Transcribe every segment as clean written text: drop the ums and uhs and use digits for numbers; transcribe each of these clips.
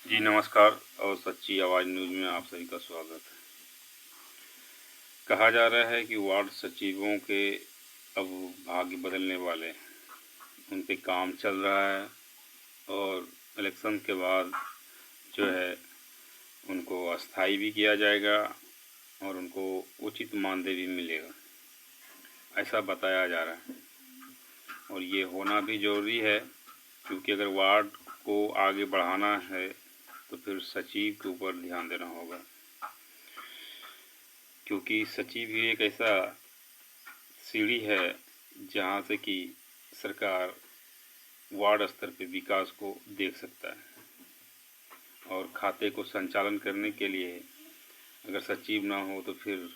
जी नमस्कार और सच्ची आवाज़ न्यूज़ में आप सभी का स्वागत है। कहा जा रहा है कि वार्ड सचिवों के अब भाग्य बदलने वाले हैं, उन पे काम चल रहा है और इलेक्शन के बाद जो है उनको अस्थाई भी किया जाएगा और उनको उचित मानदेय भी मिलेगा, ऐसा बताया जा रहा है। और ये होना भी ज़रूरी है क्योंकि अगर वार्ड को आगे बढ़ाना है तो फिर सचिव के ऊपर ध्यान देना होगा, क्योंकि सचिव ही एक ऐसा सीढ़ी है जहाँ से कि सरकार वार्ड स्तर पे विकास को देख सकता है। और खाते को संचालन करने के लिए अगर सचिव ना हो तो फिर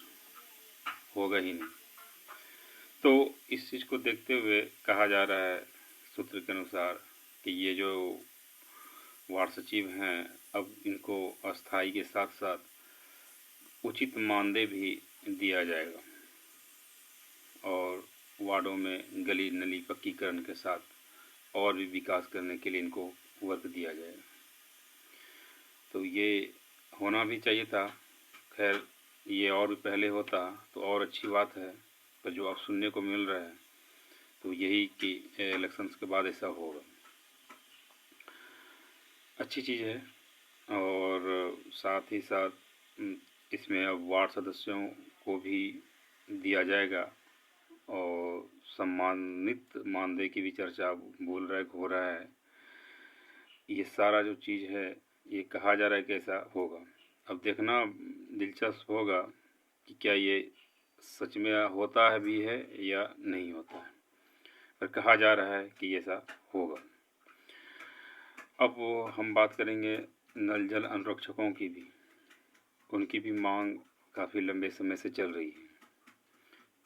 होगा ही नहीं। तो इस चीज़ को देखते हुए कहा जा रहा है सूत्र के अनुसार कि ये जो वार्ड सचिव हैं अब इनको अस्थाई के साथ साथ उचित मानदेय भी दिया जाएगा और वार्डों में गली नली पक्कीकरण के साथ और भी विकास करने के लिए इनको वर्क दिया जाएगा। तो ये होना भी चाहिए था। खैर ये और भी पहले होता तो और अच्छी बात है, पर जो अब सुनने को मिल रहा है तो यही कि इलेक्शंस के बाद ऐसा होगा। अच्छी चीज़ है। और साथ ही साथ इसमें अब वार्ड सदस्यों को भी दिया जाएगा और सम्मानित मानदेय की भी चर्चा बोल रहा है हो रहा है। ये सारा जो चीज़ है ये कहा जा रहा है कि ऐसा होगा। अब देखना दिलचस्प होगा कि क्या ये सच में होता है भी है या नहीं होता है, पर कहा जा रहा है कि ऐसा होगा। अब हम बात करेंगे नल जल अनुरक्षकों की भी। उनकी भी मांग काफ़ी लंबे समय से चल रही है,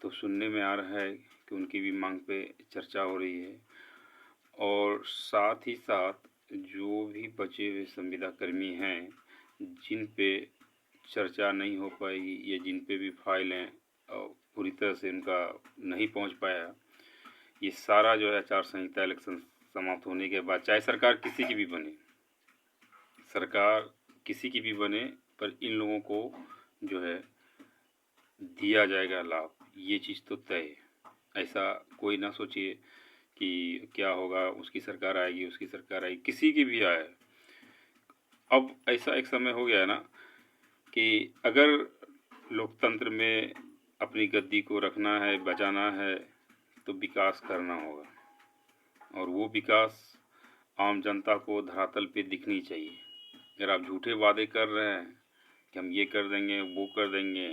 तो सुनने में आ रहा है कि उनकी भी मांग पे चर्चा हो रही है। और साथ ही साथ जो भी बचे हुए संविदा कर्मी हैं जिन पे चर्चा नहीं हो पाएगी या जिन पे भी फाइलें पूरी तरह से उनका नहीं पहुंच पाया, ये सारा जो है आचार संहिता इलेक्शन समाप्त होने के बाद, चाहे सरकार किसी की भी बने, पर इन लोगों को जो है दिया जाएगा लाभ। ये चीज़ तो तय है। ऐसा कोई ना सोचिए कि क्या होगा, उसकी सरकार आएगी उसकी सरकार आएगी, किसी की भी आए। अब ऐसा एक समय हो गया है ना कि अगर लोकतंत्र में अपनी गद्दी को रखना है, बचाना है, तो विकास करना होगा और वो विकास आम जनता को धरातल पे दिखनी चाहिए। अगर आप झूठे वादे कर रहे हैं कि हम ये कर देंगे वो कर देंगे,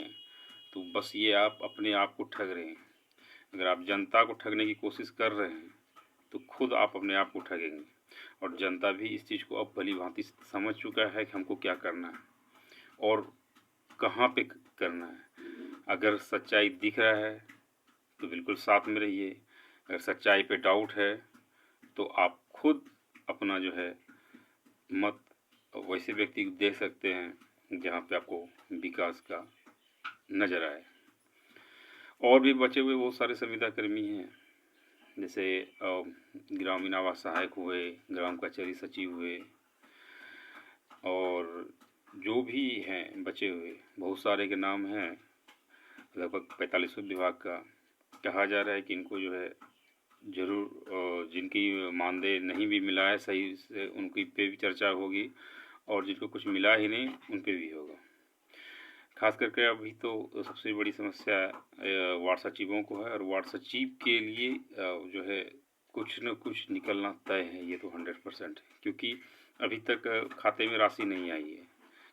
तो बस ये आप अपने आप को ठग रहे हैं। अगर आप जनता को ठगने की कोशिश कर रहे हैं तो खुद आप अपने आप को ठगेंगे। और जनता भी इस चीज़ को अब भली भांति समझ चुका है कि हमको क्या करना है और कहाँ पे करना है। अगर सच्चाई दिख रहा है तो बिल्कुल साथ में रहिए, अगर सच्चाई पे डाउट है तो आप खुद अपना जो है मत वैसे व्यक्ति को दे सकते हैं जहाँ पे आपको विकास का नज़र आए। और भी बचे हुए बहुत सारे संविदा कर्मी हैं, जैसे ग्रामीण आवास सहायक हुए, ग्राम कचहरी सचिव हुए, और जो भी हैं बचे हुए बहुत सारे के नाम हैं, लगभग 45 विभाग का। कहा जा रहा है कि इनको जो है ज़रूर जिनकी मानदेय नहीं भी मिला है सही से उनकी पे भी चर्चा होगी और जिनको कुछ मिला ही नहीं उन पे भी होगा। खास करके अभी तो सबसे बड़ी समस्या वार्ड सचिवों को है और वार्ड सचिव के लिए जो है कुछ न कुछ निकलना तय है, ये तो 100% है, क्योंकि अभी तक खाते में राशि नहीं आई है।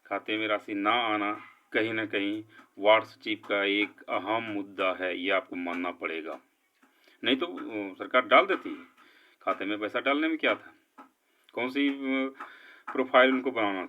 खाते में राशि ना आना कहीं ना कहीं वार्ड सचिव का एक अहम मुद्दा है, ये आपको मानना पड़ेगा। नहीं तो सरकार डाल देती है खाते में। पैसा डालने में क्या था, कौन सी प्रोफाइल उनको बनाना